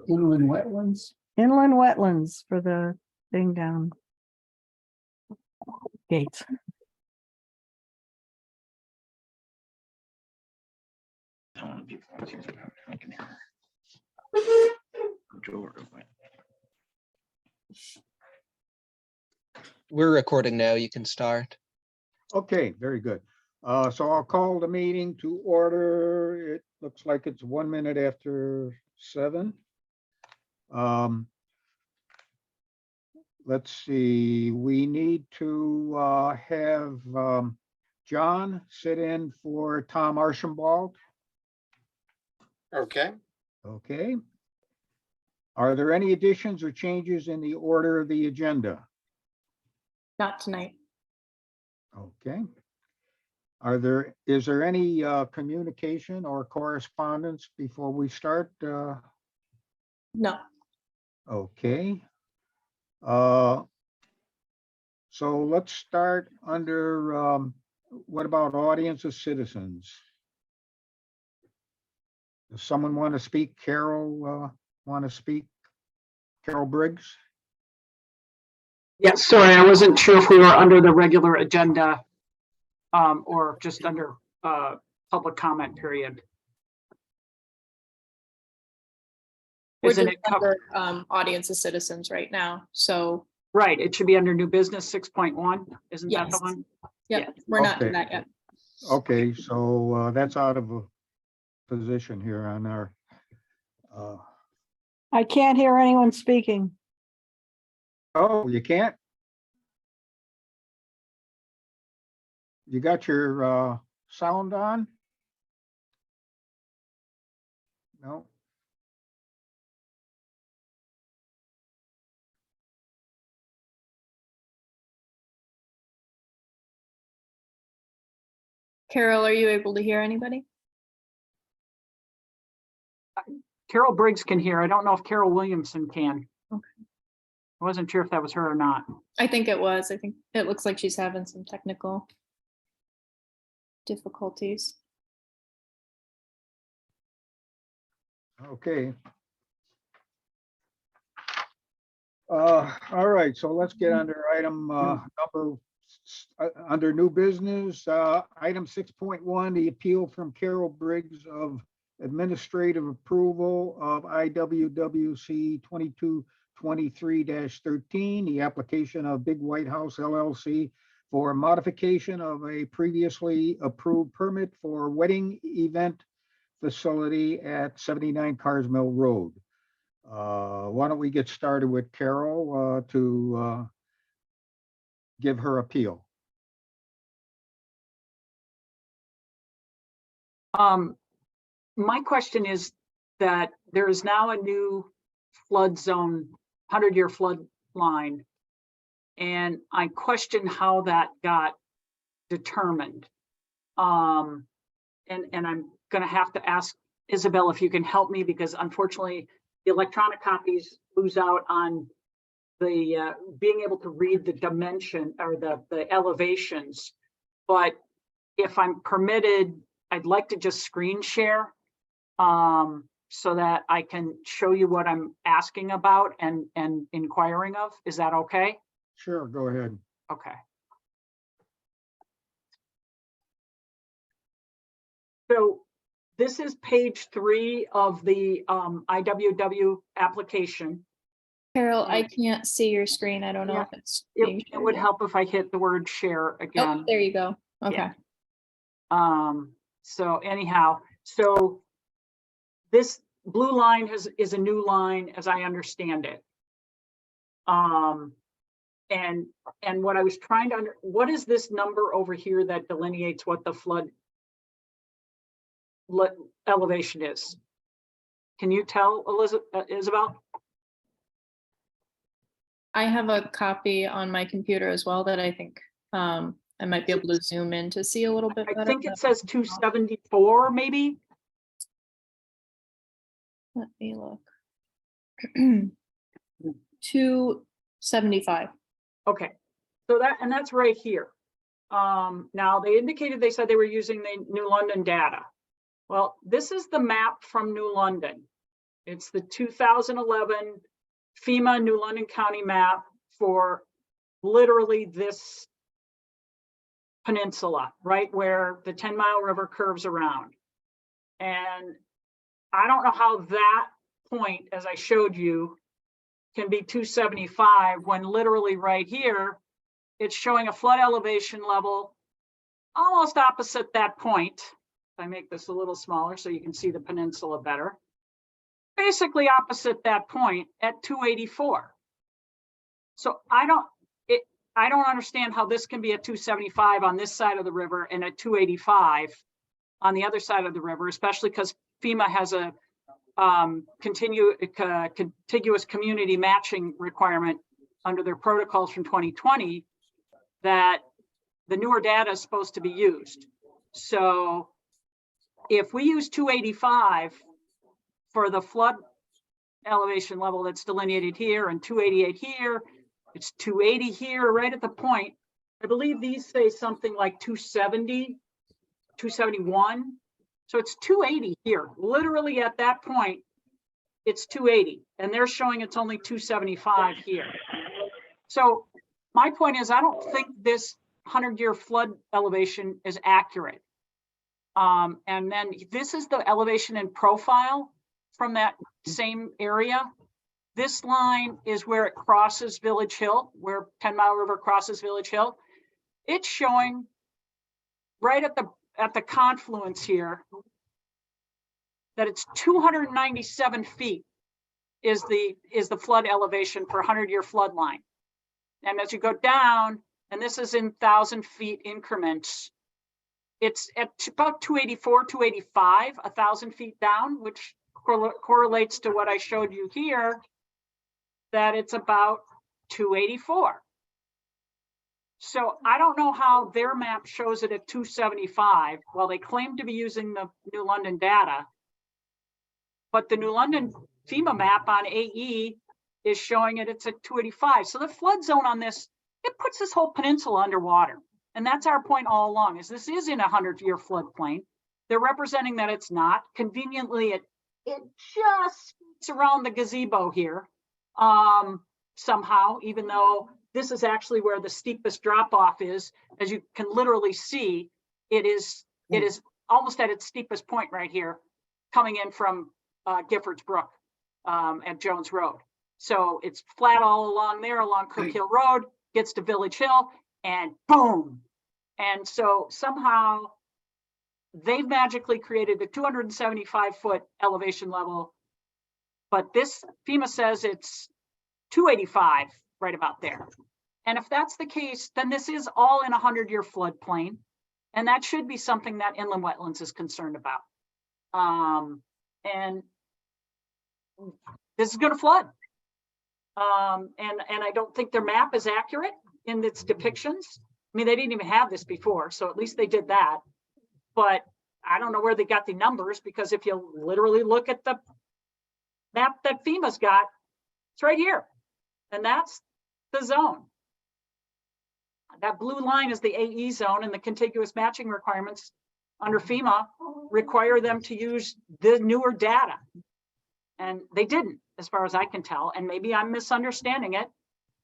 Inland wetlands. Inland wetlands for the thing down. Gates. We're recording now. You can start. Okay, very good. So I'll call the meeting to order. It looks like it's 1 minute after 7. Let's see, we need to have John sit in for Tom Archambault. Okay. Okay. Are there any additions or changes in the order of the agenda? Not tonight. Okay. Is there any communication or correspondence before we start? No. Okay. So let's start under, what about audience of citizens? Does someone want to speak? Carol, want to speak? Carol Briggs? Yeah, sorry, I wasn't sure if we were under the regular agenda or just under public comment period. We're Isn't just it covered? under audience of citizens right now. So Right, it should be under new business 6.1, isn't that the yes. one? Yep, Yeah. we're not in Okay. that yet. Okay, so that's out of a position here on our, I can't hear anyone speaking. oh, you can't? You got your sound on? No? Carol, are you able to hear anybody? Carol Briggs can hear. I don't know if Carol Williamson can. Okay. I wasn't sure if that was her or not. I think it was. I think it looks like she's having some technical difficulties. Okay. All right, so let's get under item under new business, item 6.1, the appeal from Carol Briggs of administrative approval of IWWC 2223-13, the application of Big White House LLC for modification of a previously approved permit for wedding event facility at 79 Cars Mill Road. Why don't we get started with Carol to give her appeal? My question is that there is now a new flood zone, 100-year flood line. And I question how that got determined. And I'm going to have to ask Isabel if you can help me, because unfortunately the electronic copies lose out on the being able to read the dimension or the elevations. But if I'm permitted, I'd like to just screen share so that I can show you what I'm asking about and inquiring of. Is that okay? Sure, go ahead. Okay. So this is page 3 of the IWW application. Carol, I can't see your screen. I don't know Yeah. if it's being It shared would yet. help if I hit the word share Oh, again. there you go. Okay. Yeah. So anyhow, so this blue line is a new line as I understand it. And what I was trying to what is this number over here that delineates what the flood elevation is? Can you tell, Isabel? I have a copy on my computer as well that I think I might be able to zoom in to see a little bit better. I think it says 274, maybe. Let me look. 275. Okay, so that's right here. Now they indicated, they said they were using the New London data. Well, this is the map from New London. It's the 2011 FEMA New London County map for literally this peninsula, right where the 10-mile river curves around. And I don't know how that point, as I showed you, can be 275 when literally right here, it's showing a flood elevation level almost opposite that point. If I make this a little smaller so you can see the peninsula better. Basically opposite that point at 284. So I don't understand how this can be at 275 on this side of the river and at 285 on the other side of the river, especially because FEMA has a contiguous community matching requirement under their protocols from 2020 that the newer data is supposed to be used. So if we use 285 for the flood elevation level that's delineated here and 288 here, it's 280 here, right at the point. I believe these say something like 270, 271. So it's 280 here, literally at that point, it's 280 and they're showing it's only 275 here. So my point is, I don't think this 100-year flood elevation is accurate. And then this is the elevation and profile from that same area. This line is where it crosses Village Hill, where 10-Mile River crosses Village Hill. It's showing right at the confluence here that it's 297 feet is the flood elevation for 100-year flood line. And as you go down, and this is in 1,000 feet increments, it's at about 284, 285, 1,000 feet down, which correlates to what I showed you here, that it's about 284. So I don't know how their map shows it at 275. Well, they claim to be using the New London data, but the New London FEMA map on AE is showing it's at 285. So the flood zone on this, it puts this whole peninsula underwater. And that's our point all along, is this is in a 100-year floodplain. They're representing that it's not. Conveniently, it just gets around the gazebo here somehow, even though this is actually where the steepest drop off is. As you can literally see, it is almost at its steepest point right here, coming in from Giffords Brook at Jones Road. So it's flat all along there, along Cook Hill Road, gets to Village Hill, and boom. And so somehow they've magically created a 275-foot elevation level, but this FEMA says it's 285, right about there. And if that's the case, then this is all in a 100-year floodplain, and that should be something that inland wetlands is concerned about. And this is going to flood. And I don't think their map is accurate in its depictions. I mean, they didn't even have this before, so at least they did that. But I don't know where they got the numbers, because if you literally look at the map that FEMA's got, it's right here. And that's the zone. That blue line is the AE zone, and the contiguous matching requirements under FEMA require them to use the newer data. And they didn't, as far as I can tell. And maybe I'm misunderstanding it,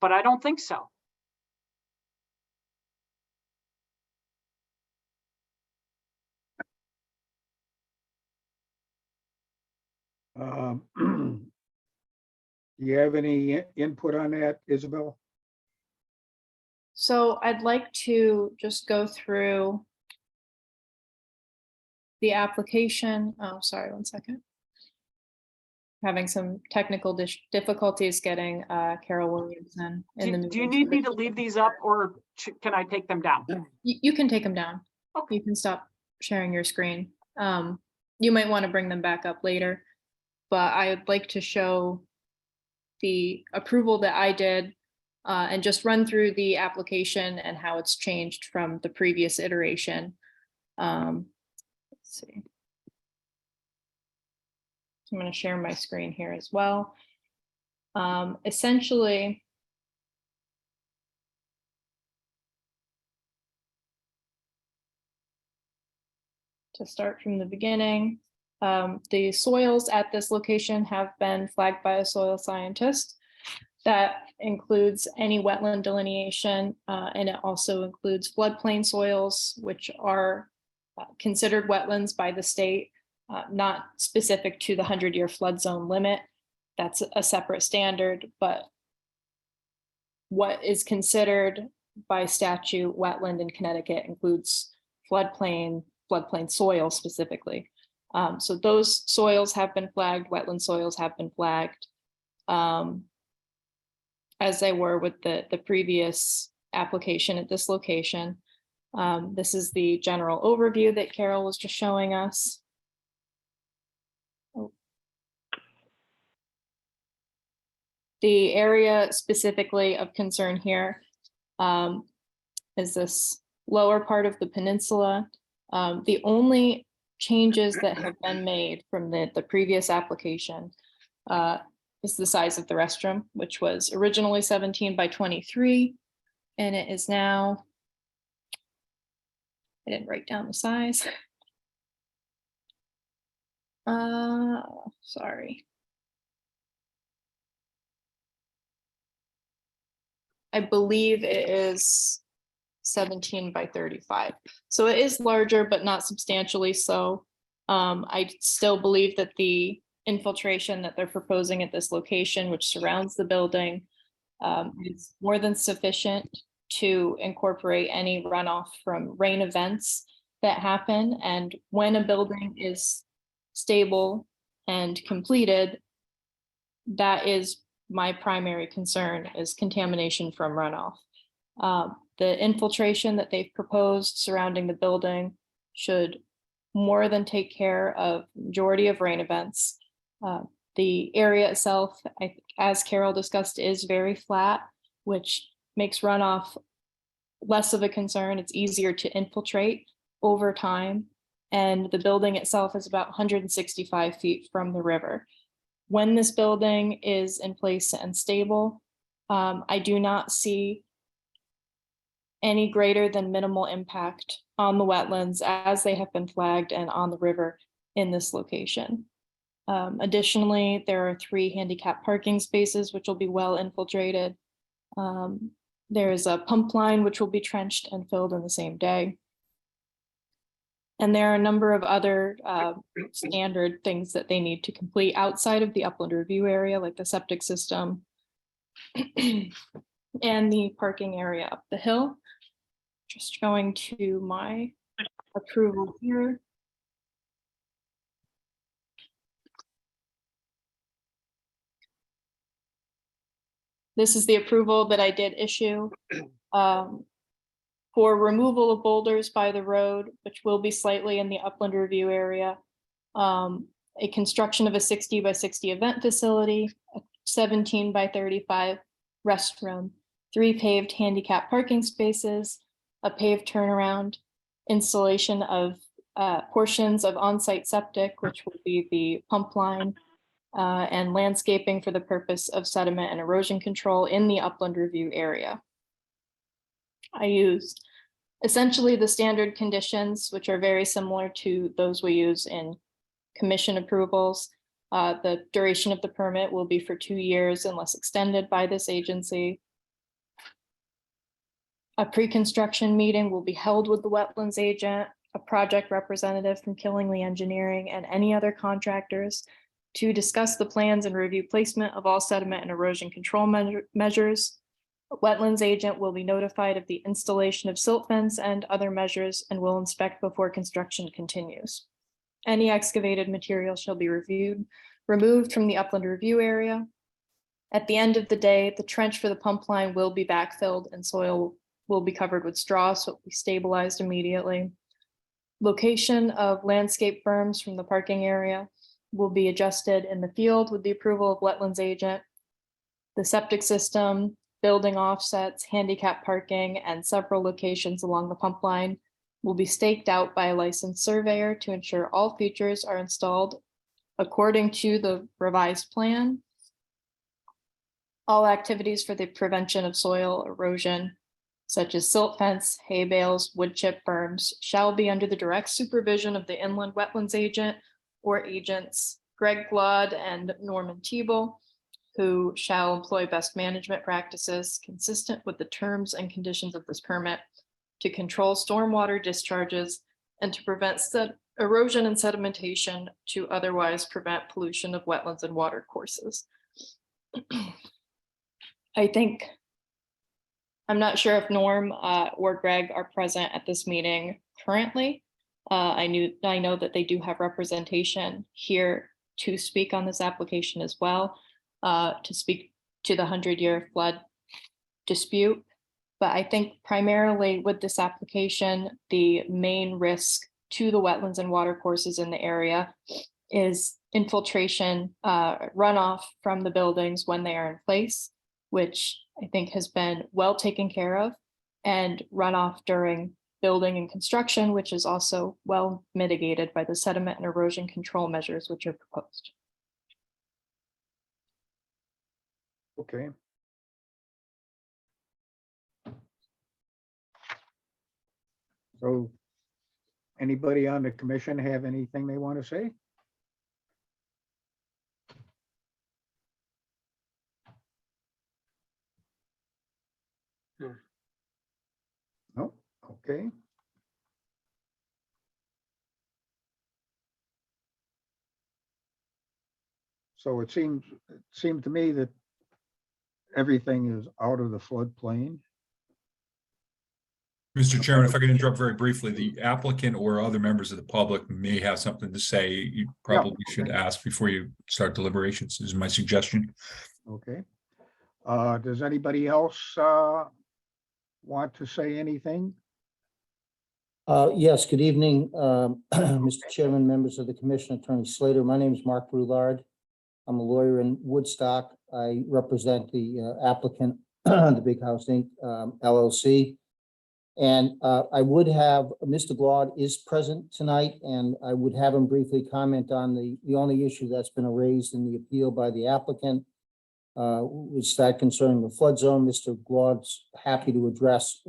but I don't think so. Do you have any input on that, Isabel? So I'd like to just go through the application. Oh, sorry, one second. Having some technical difficulties getting Carol Williamson in the meeting. Do you need me to leave these up, or can I take them down? You can take them down. Okay. You can stop sharing your screen. You might want to bring them back up later, but I would like to show the approval that I did and just run through the application and how it's changed from the previous iteration. Let's see. So I'm going to share my screen here as well. Essentially, to start from the beginning, The soils at this location have been flagged by a soil scientist. That includes any wetland delineation, and it also includes floodplain soils, which are considered wetlands by the state, not specific to the 100-year flood zone limit. That's a separate standard, but what is considered by statute wetland in Connecticut includes floodplain soil specifically. So those soils have been flagged, wetland soils have been flagged, as they were with the previous application at this location. This is the general overview that Carol was just showing us. The area specifically of concern here is this lower part of the peninsula. The only changes that have been made from the previous application is the size of the restroom, which was originally 17 by 23, and it is now, I didn't write down the size. Sorry. I believe it is 17 by 35. So it is larger, but not substantially so. I still believe that the infiltration that they're proposing at this location, which surrounds the building, is more than sufficient to incorporate any runoff from rain events that happen. And when a building is stable and completed, that is my primary concern, is contamination from runoff. The infiltration that they've proposed surrounding the building should more than take care of majority of rain events. The area itself, I think, as Carol discussed, is very flat, which makes runoff less of a concern. It's easier to infiltrate over time. And the building itself is about 165 feet from the river. When this building is in place and stable, I do not see any greater than minimal impact on the wetlands as they have been flagged and on the river in this location. Additionally, there are 3 handicap parking spaces, which will be well infiltrated. There's a pump line, which will be trenched and filled in the same day. And there are a number of other standard things that they need to complete outside of the upland review area, like the septic system and the parking area up the hill. Just going to my approval here. This is the approval that I did issue for removal of boulders by the road, which will be slightly in the upland review area. A construction of a 60 by 60 event facility, a 17 by 35 restroom, 3 paved handicap parking spaces, a paved turnaround, installation of portions of on-site septic, which will be the pump line, and landscaping for the purpose of sediment and erosion control in the upland review area. I used essentially the standard conditions, which are very similar to those we use in commission approvals. The duration of the permit will be for 2 years unless extended by this agency. A pre-construction meeting will be held with the wetlands agent, a project representative from Killingly Engineering, and any other contractors to discuss the plans and review placement of all sediment and erosion control measures. A wetlands agent will be notified of the installation of silt fence and other measures and will inspect before construction continues. Any excavated material shall be removed from the upland review area. At the end of the day, the trench for the pump line will be backfilled and soil will be covered with straw, so it will be stabilized immediately. Location of landscape berms from the parking area will be adjusted in the field with the approval of wetlands agent. The septic system, building offsets, handicap parking, and several locations along the pump line will be staked out by a licensed surveyor to ensure all features are installed according to the revised plan. All activities for the prevention of soil erosion, such as silt fence, hay bales, wood chip berms, shall be under the direct supervision of the inland wetlands agent or agents Greg Blood and Norman Tebow, who shall employ best management practices consistent with the terms and conditions of this permit to control stormwater discharges and to prevent erosion and sedimentation, to otherwise prevent pollution of wetlands and water courses. I'm not sure if Norm or Greg are present at this meeting currently. I know that they do have representation here to speak on this application as well, to speak to the 100-year flood dispute. But I think primarily with this application, the main risk to the wetlands and water courses in the area is infiltration, runoff from the buildings when they are in place, which I think has been well taken care of, and runoff during building and construction, which is also well mitigated by the sediment and erosion control measures which are proposed. Okay. So anybody on the commission have anything they want to say? No, okay. So it seemed to me that everything is out of the floodplain. Mr. Chairman, if I could interrupt very briefly, the applicant or other members of the public may have something to say. You probably should ask before you start deliberations, is my suggestion. Okay. Does anybody else want to say anything? Yes, good evening, Mr. Chairman, members of the commission, Attorney Slater. My name is Mark Brulard. I'm a lawyer in Woodstock. I represent the applicant, the Big House Inc. LLC. And I would have, Mr. Glaude is present tonight, and I would have him briefly comment on the only issue that's been raised in the appeal by the applicant, which that concerning the flood zone. Mr. Glaude's happy to address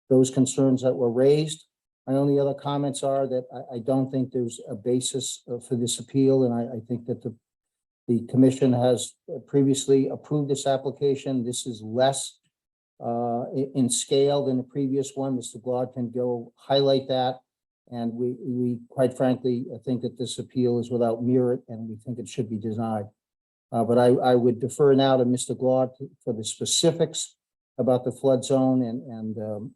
those concerns that were raised. My only other comments are that I don't think there's a basis for this appeal, and I think that the commission has previously approved this application. This is less in scale than the previous one. Mr. Glaude can go highlight that. And we quite frankly, think that this appeal is without merit, and we think it should be denied. But I would defer now to Mr. Glaude for the specifics about the flood zone and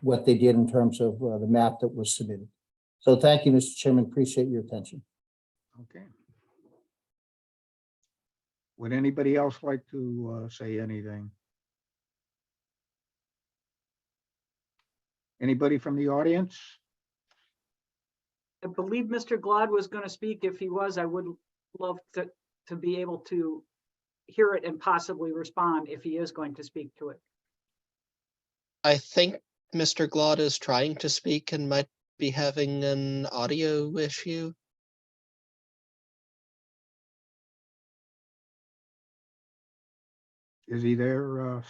what they did in terms of the map that was submitted. So thank you, Mr. Chairman. Appreciate your attention. Okay. Would anybody else like to say anything? Anybody from the audience? I believe Mr. Glaude was going to speak. If he was, I would love to be able to hear it and possibly respond if he is going to speak to it. I think Mr. Glaude is trying to speak and might be having an audio issue. Is he there,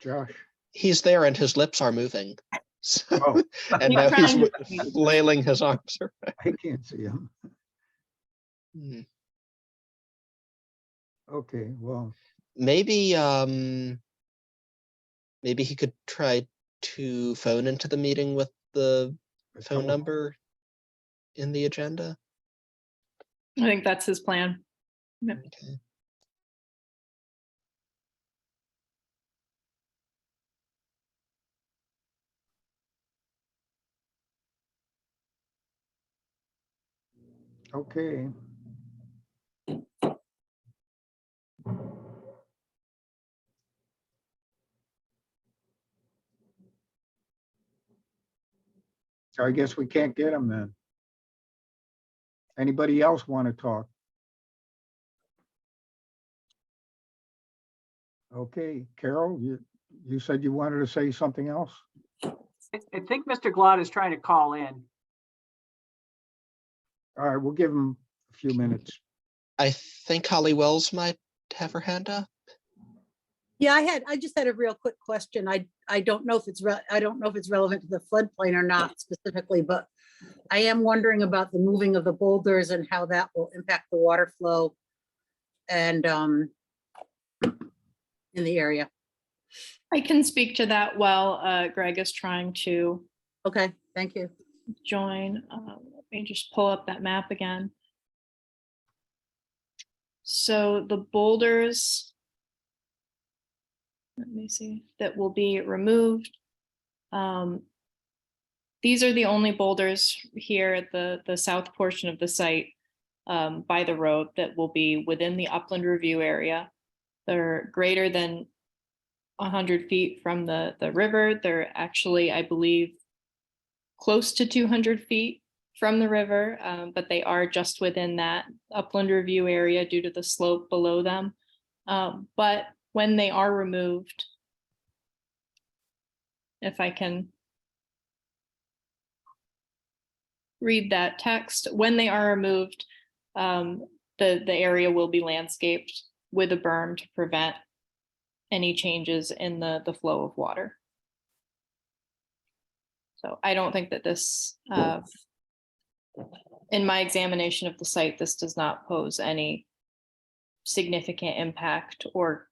Josh? He's there and his lips are moving. So, Oh. and now he's flailing his arms around. I can't see him. Hmm. Okay, well, Maybe maybe he could try to phone into the meeting with the phone number in the agenda. I think that's his plan. Okay. okay. So I guess we can't get him then. Anybody else want to talk? Okay, Carol, you said you wanted to say something else? I think Mr. Glaude is trying to call in. All right, we'll give him a few minutes. I think Holly Wells might have her hand up. Yeah, I just had a real quick question. I don't know if it's relevant to the floodplain or not specifically, but I am wondering about the moving of the boulders and how that will impact the water flow and in the area. I can speak to that while Greg is trying to Okay, thank you. join. Let me just pull up that map again. So the boulders, let me see, that will be removed. These are the only boulders here at the south portion of the site by the road that will be within the upland review area. They're greater than 100 feet from the river. They're actually, I believe, close to 200 feet from the river, but they are just within that upland review area due to the slope below them. But when they are removed, if I can read that text, when they are removed, the area will be landscaped with a berm to prevent any changes in the flow of water. So I don't think that this, in my examination of the site, this does not pose any significant impact or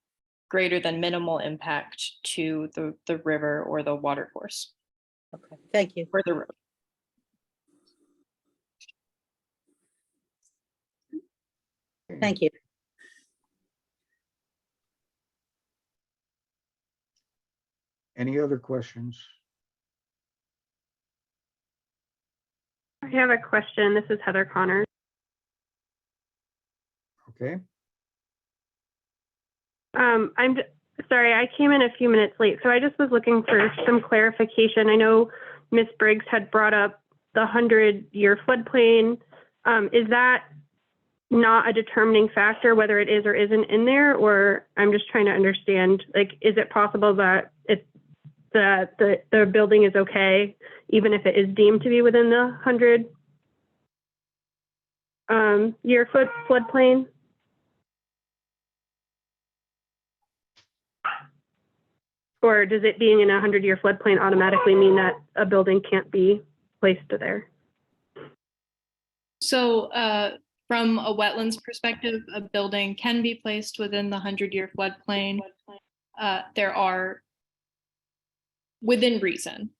greater than minimal impact to the river or the water course Okay, thank you. or the road. Thank you. Any other questions? I have a question. This is Heather Connors. Okay, Sorry, I came in a few minutes late, so I just was looking for some clarification. I know Ms. Briggs had brought up the 100-year floodplain. Is that not a determining factor whether it is or isn't in there? Or I'm just trying to understand, like, is it possible that the building is okay even if it is deemed to be within the 100-year floodplain? Or does it being in a 100-year floodplain automatically mean that a building can't be placed there? So from a wetlands perspective, a building can be placed within the 100-year floodplain. There are, within reason,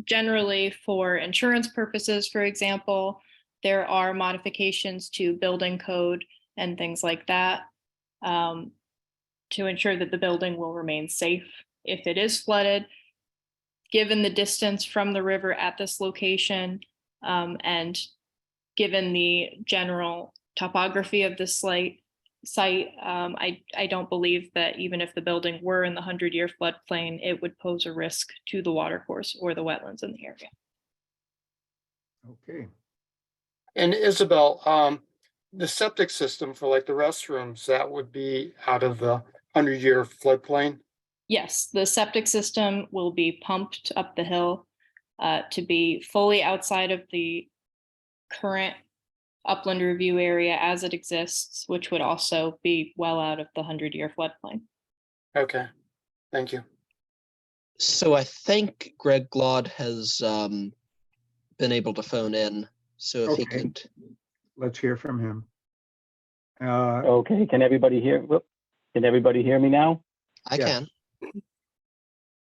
generally for insurance purposes, for example, there are modifications to building code and things like that to ensure that the building will remain safe if it is flooded. Given the distance from the river at this location and given the general topography of this site, I don't believe that even if the building were in the 100-year floodplain, it would pose a risk to the watercourse or the wetlands in the area. okay. And Isabel, the septic system for like the restrooms, that would be out of the 100-year floodplain? Yes, the septic system will be pumped up the hill to be fully outside of the current upland review area as it exists, which would also be well out of the 100-year floodplain. Okay, thank you. So I think Greg Glaude has been able to phone in. So if he Okay. could, Let's hear from him. Okay, can everybody hear? Can everybody hear me now? I Yes. can.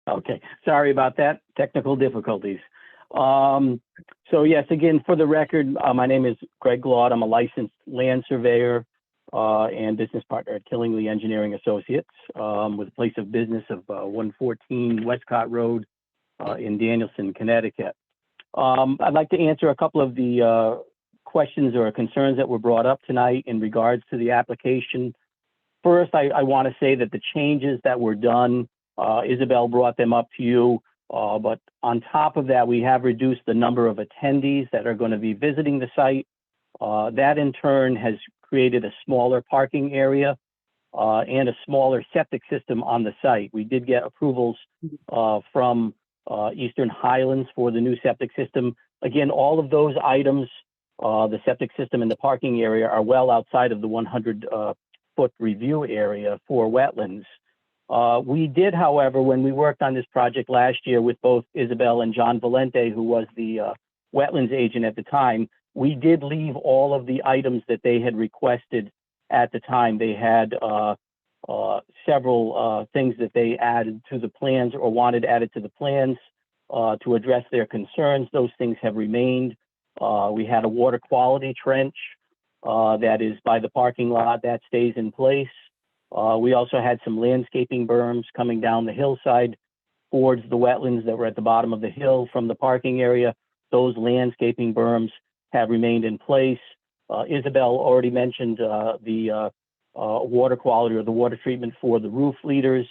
Okay, sorry about that, technical difficulties. So yes, again, for the record, my name is Greg Glaude. I'm a licensed land surveyor and business partner at Killingly Engineering Associates with a place of business of 114 Westcott Road in Danielson, Connecticut. I'd like to answer a couple of the questions or concerns that were brought up tonight in regards to the application. First, I want to say that the changes that were done, Isabel brought them up to you, but on top of that, we have reduced the number of attendees that are going to be visiting the site. That in turn has created a smaller parking area and a smaller septic system on the site. We did get approvals from Eastern Highlands for the new septic system. Again, all of those items, the septic system and the parking area, are well outside of the 100-foot review area for wetlands. We did, however, when we worked on this project last year with both Isabel and John Valente, who was the wetlands agent at the time, we did leave all of the items that they had requested at the time. They had several things that they added to the plans or wanted added to the plans to address their concerns. Those things have remained. We had a water quality trench that is by the parking lot that stays in place. We also had some landscaping berms coming down the hillside towards the wetlands that were at the bottom of the hill from the parking area. Those landscaping berms have remained in place. Isabel already mentioned the water quality or the water treatment for the roof leaders,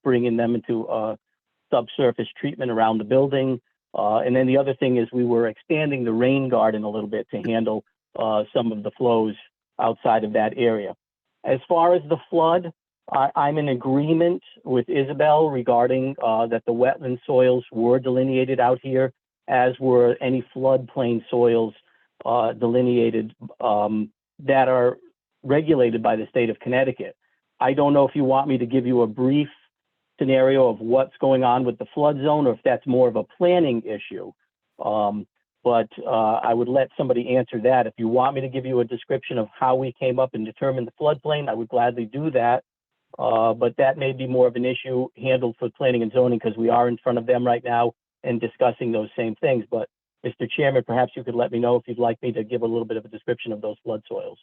bringing them into subsurface treatment around the building. And then the other thing is we were expanding the rain garden a little bit to handle some of the flows outside of that area. As far as the flood, I'm in agreement with Isabel regarding that the wetland soils were delineated out here, as were any floodplain soils delineated that are regulated by the state of Connecticut. I don't know if you want me to give you a brief scenario of what's going on with the flood zone or if that's more of a planning issue. But I would let somebody answer that. If you want me to give you a description of how we came up and determined the floodplain, I would gladly do that. But that may be more of an issue handled for planning and zoning because we are in front of them right now and discussing those same things. But Mr. Chairman, perhaps you could let me know if you'd like me to give a little bit of a description of those flood soils.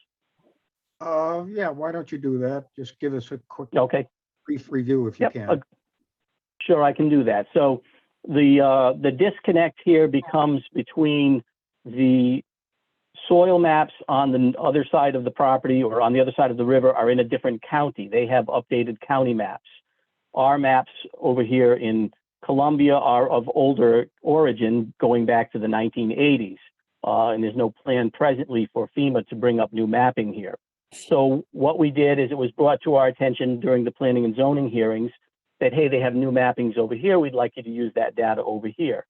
Yeah, why don't you do that? Just give us a quick, Okay. brief review if you can. Sure, I can do that. So the disconnect here becomes between the soil maps on the other side of the property or on the other side of the river are in a different county. They have updated county maps. Our maps over here in Columbia are of older origin going back to the 1980s. And there's no plan presently for FEMA to bring up new mapping here. So what we did is it was brought to our attention during the planning and zoning hearings that, hey, they have new mappings over here. We'd like you to use that data over here.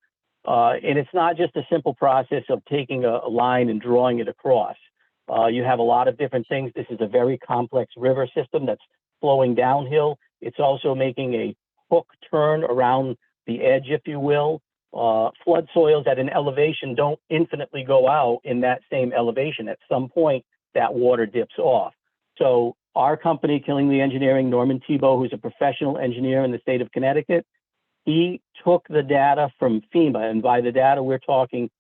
And it's not just a simple process of taking a line and drawing it across. You have a lot of different things. This is a very complex river system that's flowing downhill. It's also making a hook turn around the edge, if you will. Flood soils at an elevation don't infinitely go out in that same elevation. At some point, that water dips off. So our company, Killingly Engineering, Norman Tebow, who's a professional engineer in the state of Connecticut, he took the data from FEMA, and by the data we're talking,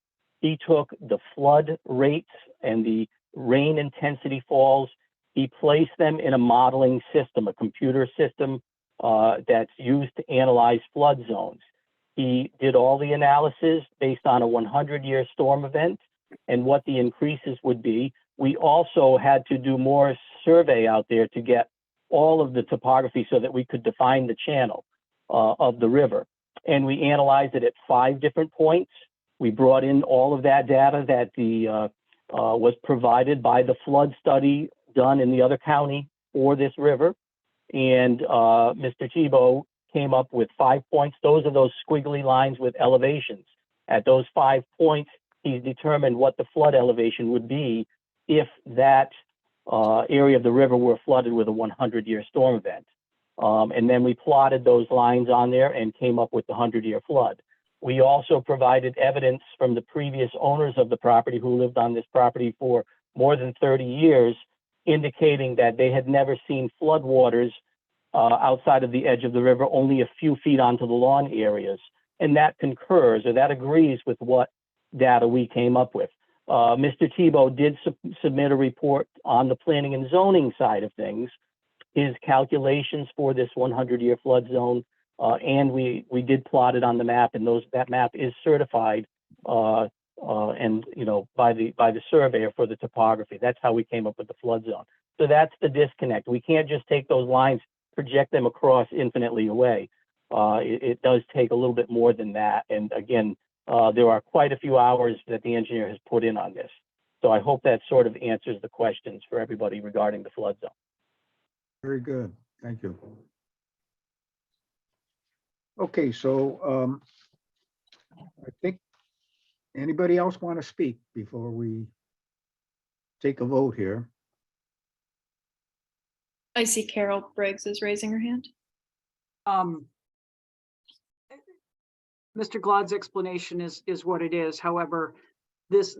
he took the flood rates and the rain intensity falls. He placed them in a modeling system, a computer system that's used to analyze flood zones. He did all the analysis based on a 100-year storm event and what the increases would be. We also had to do more survey out there to get all of the topography so that we could define the channel of the river. And we analyzed it at 5 different points. We brought in all of that data that was provided by the flood study done in the other county for this river. And Mr. Tebow came up with 5 points. Those are those squiggly lines with elevations. At those 5 points, he's determined what the flood elevation would be if that area of the river were flooded with a 100-year storm event. And then we plotted those lines on there and came up with the 100-year flood. We also provided evidence from the previous owners of the property who lived on this property for more than 30 years, indicating that they had never seen floodwaters outside of the edge of the river, only a few feet onto the lawn areas. And that concurs, or that agrees with what data we came up with. Mr. Tebow did submit a report on the planning and zoning side of things, his calculations for this 100-year flood zone, and we did plot it on the map, and that map is certified and by the surveyor for the topography. That's how we came up with the flood zone. So that's the disconnect. We can't just take those lines, project them across infinitely away. It does take a little bit more than that. And again, there are quite a few hours that the engineer has put in on this. So I hope that sort of answers the questions for everybody regarding the flood zone. Very good. Thank you. Okay, so I think anybody else want to speak before we take a vote here? I see Carol Briggs is raising her hand. Mr. Glod's explanation is what it is. However, this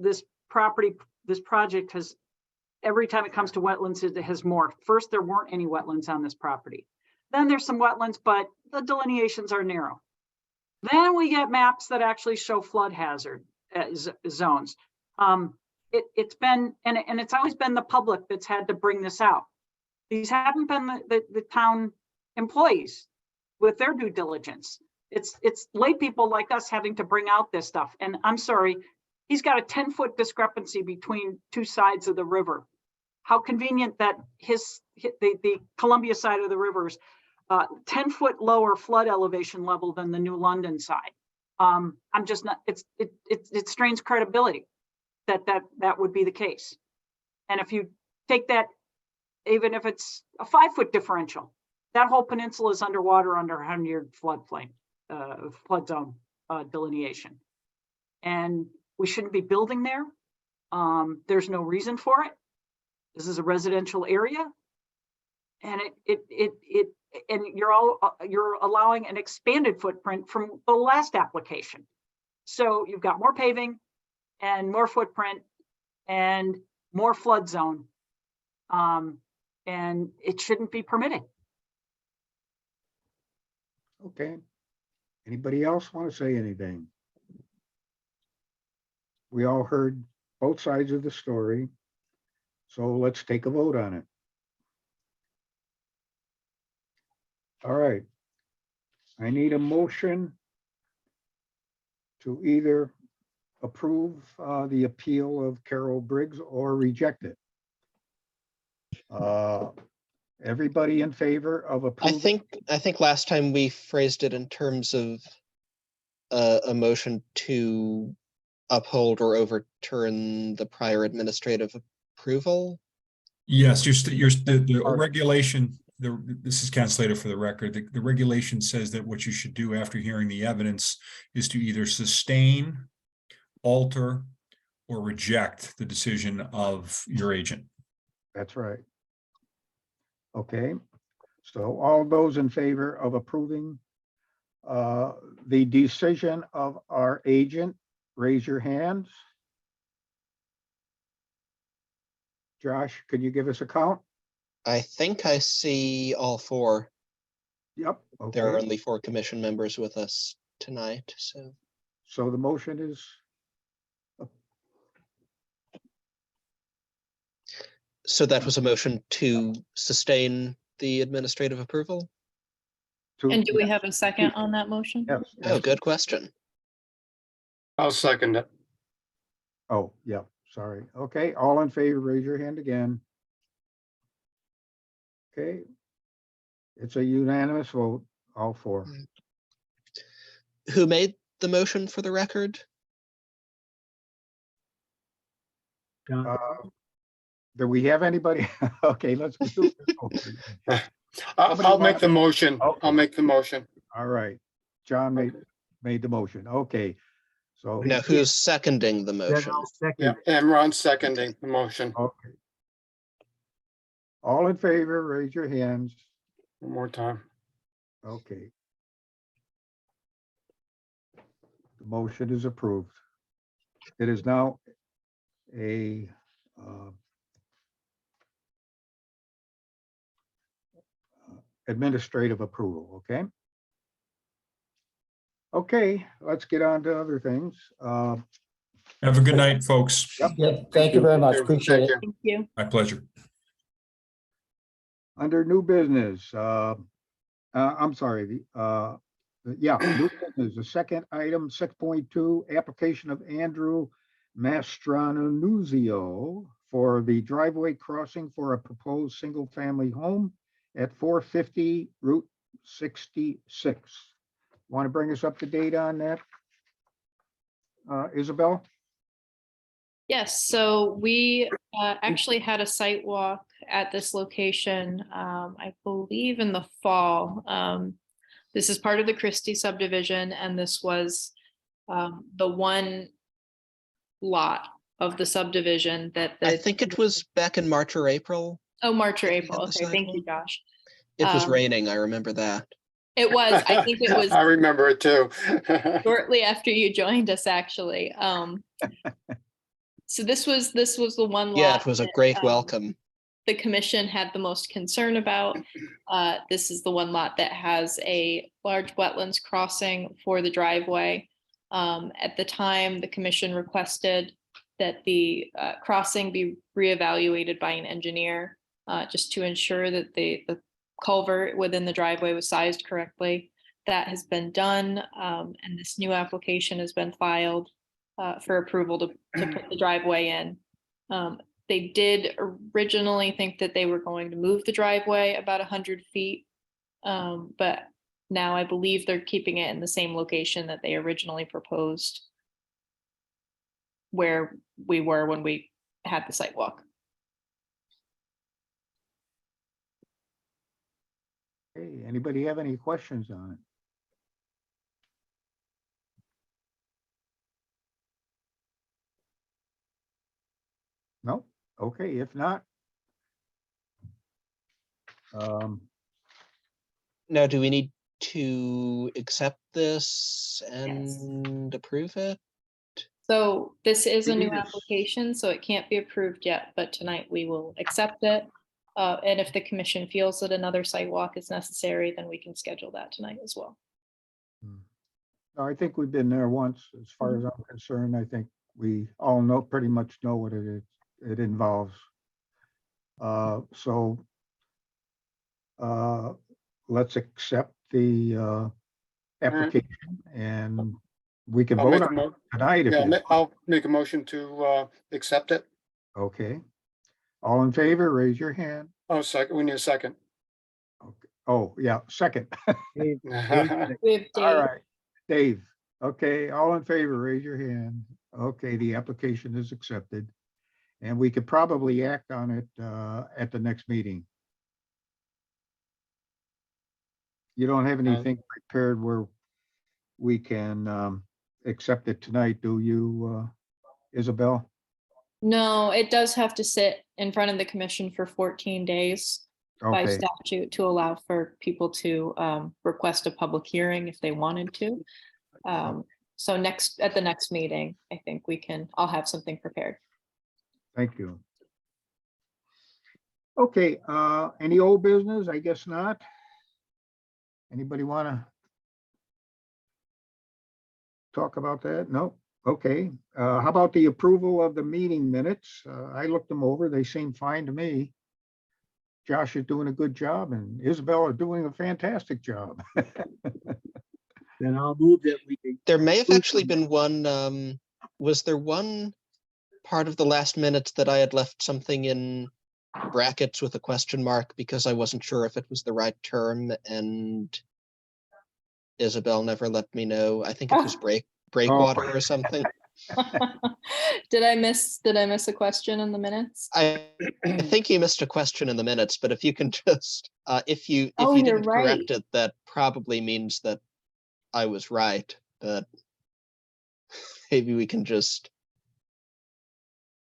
project has, every time it comes to wetlands, it has morphed. First, there weren't any wetlands on this property. Then there's some wetlands, but the delineations are narrow. Then we get maps that actually show flood hazard zones. It's been, and it's always been the public that's had to bring this out. These haven't been the town employees with their due diligence. It's lay people like us having to bring out this stuff. And I'm sorry, he's got a 10-foot discrepancy between two sides of the river. How convenient that the Columbia side of the river's 10-foot lower flood elevation level than the New London side. I'm just not, it strains credibility that would be the case. And if you take that, even if it's a 5-foot differential, that whole peninsula is underwater under 100-year floodplain, flood zone delineation. And we shouldn't be building there. There's no reason for it. This is a residential area. And you're allowing an expanded footprint from the last application. So you've got more paving and more footprint and more flood zone. And it shouldn't be permitted. Okay. Anybody else want to say anything? We all heard both sides of the story. So let's take a vote on it. All right. I need a motion to either approve the appeal of Carol Briggs or reject it. Everybody in favor of I approving? think last time we phrased it in terms of a motion to uphold or overturn the prior administrative approval. Yes, the regulation, this is Ken Slater for the record. The regulation says that what you should do after hearing the evidence is to either sustain, alter, or reject the decision of your agent. That's right. Okay, so all those in favor of approving the decision of our agent, raise your hands. Josh, can you give us a count? I think I see all four. Yep. There are Okay, only 4 commission members with us tonight, so the motion is, so that was a motion to sustain the administrative approval? to. And do we have a second on that motion? Yes. Oh, yes. good question. I'll second it. Oh, yeah, sorry. Okay, all in favor, raise your hand again. Okay. It's a unanimous vote, all 4. Who made the motion for the record? Do we have anybody? Okay, let's do it. I'll make the motion. Okay. I'll make the motion. All right, John made the motion. Okay, so. Now, who's seconding the motion? Yeah, and Ron's seconding the motion. Okay. All in favor, raise your hands. One more time. Okay. The motion is approved. It is now a administrative approval, okay? Okay, let's get on to other things. Have a good night, folks. Yep, thank you very much. Appreciate it. Thank you. My pleasure. Under new business, I'm sorry, new business, the second item, 6.2, application of Andrew Mastranuzio for the driveway crossing for a proposed single-family home at 450 Route 66. Want to bring us up to date on that, Isabel? Yes, so we actually had a site walk at this location, I believe in the fall. This is part of the Christie subdivision, and this was the one lot of the subdivision that I think it was back in March or April. Oh, March or we April. had the Okay, thank you, sidewalk. Josh. It was Um, raining, I remember that. It was, I think it was I remember it too. shortly after you joined us, actually. So this was the one lot. Yeah, it was a that, great welcome. the commission had the most concern about. This is the one lot that has a large wetlands crossing for the driveway. At the time, the commission requested that the crossing be reevaluated by an engineer, just to ensure that the culvert within the driveway was sized correctly. That has been done, and this new application has been filed for approval to put the driveway in. They did originally think that they were going to move the driveway about 100 feet. But now I believe they're keeping it in the same location that they originally proposed, where we were when we had the site walk. Hey, anybody have any questions on it? No? Okay, if not. Now, do we need to accept this and approve it? So this is a new Yes. application, so it can't be approved yet, but tonight we will accept it. And if the commission feels that another site walk is necessary, then we can schedule that tonight as well. No, I think we've been there once, as far as I'm concerned. I think we all know, pretty much know what it is, it involves. So let's accept the application, and we can I'll vote make a on it mo- tonight if Yeah, you, I'll make a motion to accept it. okay. All in favor, raise your hand. Oh, second, we need a second. Okay. Oh, yeah, second. We have All Dave. right, Dave. Okay, all in favor, raise your hand. Okay, the application is accepted. And we could probably act on it at the next meeting. You don't have anything prepared where we can accept it tonight, do you, Isabel? No, it does have to sit in front of the commission for 14 days by Okay, statute to allow for people to request a public hearing if they wanted to. So at the next meeting, I think I'll have something prepared. thank you. Okay, any old business? I guess not. Anybody want to talk about that? No? Okay, how about the approval of the meeting minutes? I looked them over, they seem fine to me. Josh is doing a good job and Isabel are doing a fantastic job. Then I'll move that we. There may have actually been one, was there one part of the last minutes that I had left something in brackets with a question mark because I wasn't sure if it was the right term, and Isabel never let me know. I think it was breakwater or something. Did I miss a question in the minutes? I think you missed a question in the minutes, but if you can just, if you Oh, you're didn't right. correct it, that probably means that I was right, but maybe we can just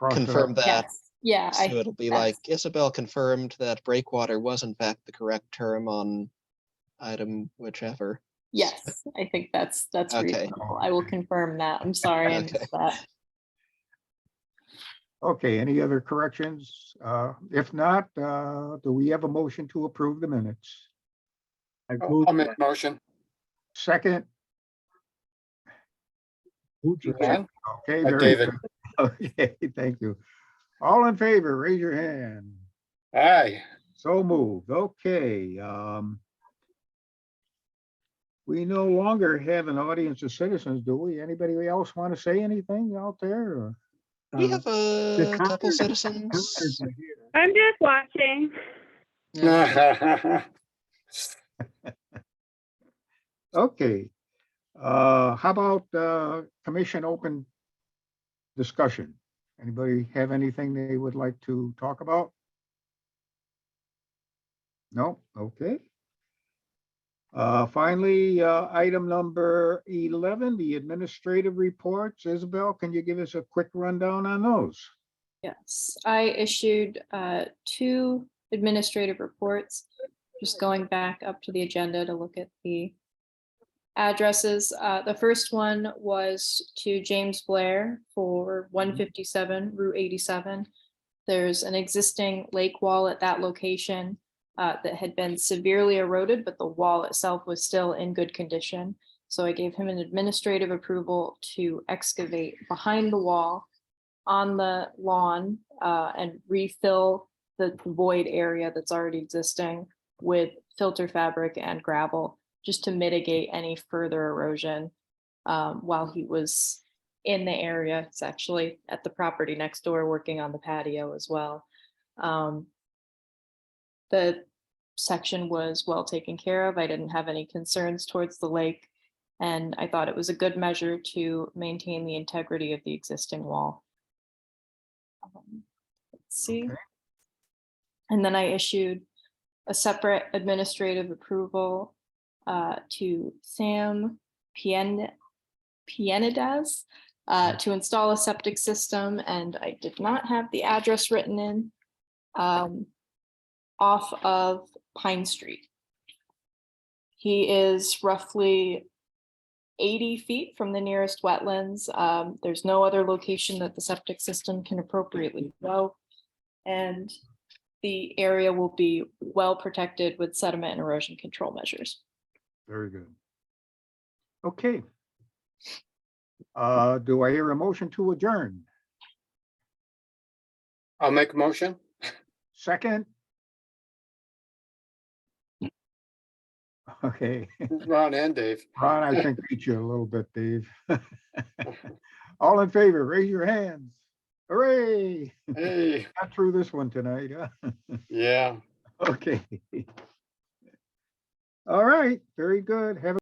Cross it confirm up. that. Yes. Yeah, So it'll be like Isabel confirmed that breakwater was in fact the correct term on item whichever. yes, I think that's Okay. reasonable. I will confirm that. I'm sorry I Okay. missed that. Okay, any other corrections? If not, do we have a motion to approve the minutes? I'll make a motion. Second? Jan? Okay, very David. good. Okay, thank you. All in favor, raise your hand. Aye. So moved. Okay. We no longer have an audience of citizens, do we? Anybody else want to say anything out there? Or- We have a couple citizens. I'm just watching. Okay. How about commission open discussion? Anybody have anything they would like to talk about? No? Okay. Finally, item number 11, the administrative reports. Isabel, can you give us a quick rundown on those? Yes, I issued 2 administrative reports. just going back up to the agenda to look at the addresses. The first one was to James Blair for 157 Route 87. There's an existing lake wall at that location that had been severely eroded, but the wall itself was still in good condition. So I gave him an administrative approval to excavate behind the wall on the lawn and refill the void area that's already existing with filter fabric and gravel, just to mitigate any further erosion while he was in the area. It's actually at the property next door working on the patio as well. The section was well taken care of. I didn't have any concerns towards the lake, and I thought it was a good measure to maintain the integrity of the existing wall. Let's see. Okay. And then I issued a separate administrative approval to Sam Pienidas to install a septic system, and I did not have the address written in, off of Pine Street. He is roughly 80 feet from the nearest wetlands. There's no other location that the septic system can appropriately go. And the area will be well protected with sediment and erosion control measures. Very good. Okay. Do I hear a motion to adjourn? I'll make a motion. Second? Okay. Ron and Dave. Ron, I think beat you a little bit, Dave. All in favor, raise your hands. Hooray! Hey, Got through this one tonight, huh? yeah. Okay. All right, very good. Have a